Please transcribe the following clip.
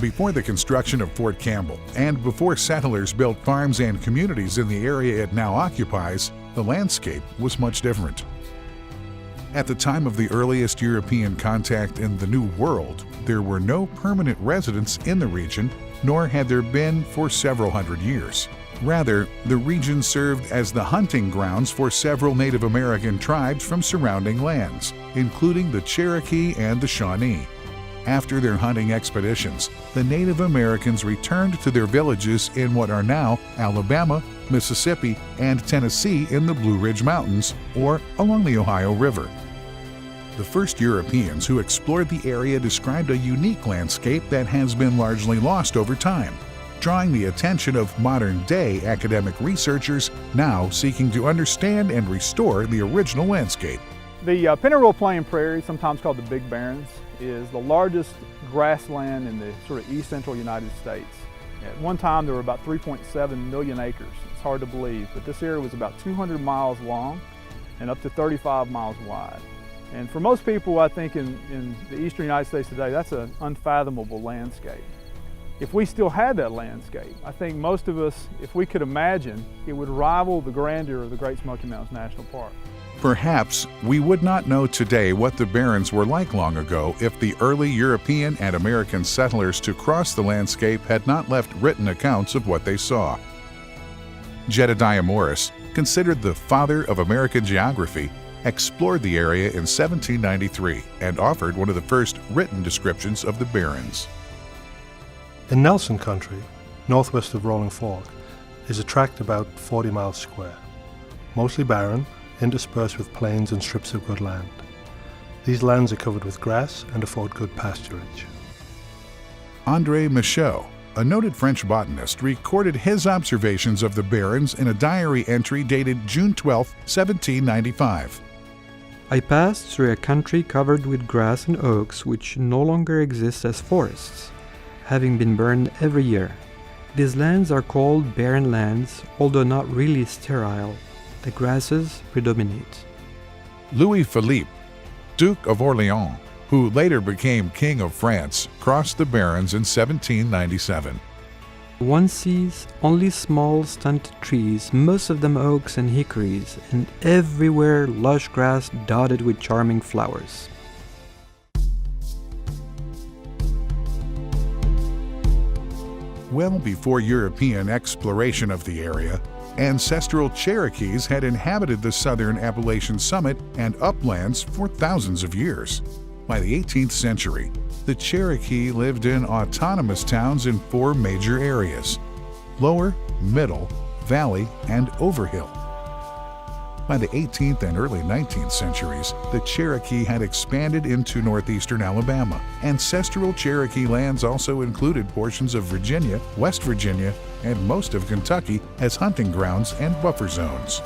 Before the construction of Fort Campbell, and before settlers built farms and communities in the area it now occupies, the landscape was much different. At the time of the earliest European contact in the New World, there were no permanent residents in the region, nor had there been for several hundred years. Rather, the region served as the hunting grounds for several Native American tribes from surrounding lands, including the Cherokee and the Shawnee. After their hunting expeditions, the Native Americans returned to their villages in what are now Alabama, Mississippi, and Tennessee in the Blue Ridge Mountains, or along the Ohio River. The first Europeans who explored the area described a unique landscape that has been largely lost over time, drawing the attention of modern-day academic researchers now seeking to understand and restore the original landscape. The Pinnacle Plain Prairie, sometimes called the Big Barrens, is the largest grassland in the sort of east central United States. At one time there were about 3.7 million acres. It's hard to believe, but this area was about 200 miles long and up to 35 miles wide. And for most people, I think in the eastern United States today, that's an unfathomable landscape. If we still had that landscape, I think most of us, if we could imagine, it would rival the grandeur of the Great Smoky Mountains National Park. Perhaps we would not know today what the Barrens were like long ago if the early European and American settlers to cross the landscape had not left written accounts of what they saw. Jedediah Morris, considered the father of American geography, explored the area in 1793 and offered one of the first written descriptions of the Barrens. In Nelson Country, northwest of Rolling Fork, is a tract about 40 miles square, mostly barren, interspersed with plains and strips of good land. These lands are covered with grass and afford good pasturage. André Michaud, a noted French botanist, recorded his observations of the Barrens in a diary entry dated June 12, 1795. I passed through a country covered with grass and oaks which no longer exist as forests, having been burned every year. These lands are called barren lands, although not really sterile. The grasses predominate. Louis Philippe, Duke of Orleans, who later became King of France, crossed the Barrens in 1797. One sees only small stunted trees, most of them oaks and hickories, and everywhere lush grass dotted with charming flowers. Well before European exploration of the area, ancestral Cherokees had inhabited the southern Appalachian summit and uplands for thousands of years. By the 18th century, the Cherokee lived in autonomous towns in 4 major areas: Lower, Middle, Valley, and Overhill. By the 18th and early 19th centuries, the Cherokee had expanded into northeastern Alabama. Ancestral Cherokee lands also included portions of Virginia, West Virginia, and most of Kentucky as hunting grounds and buffer zones.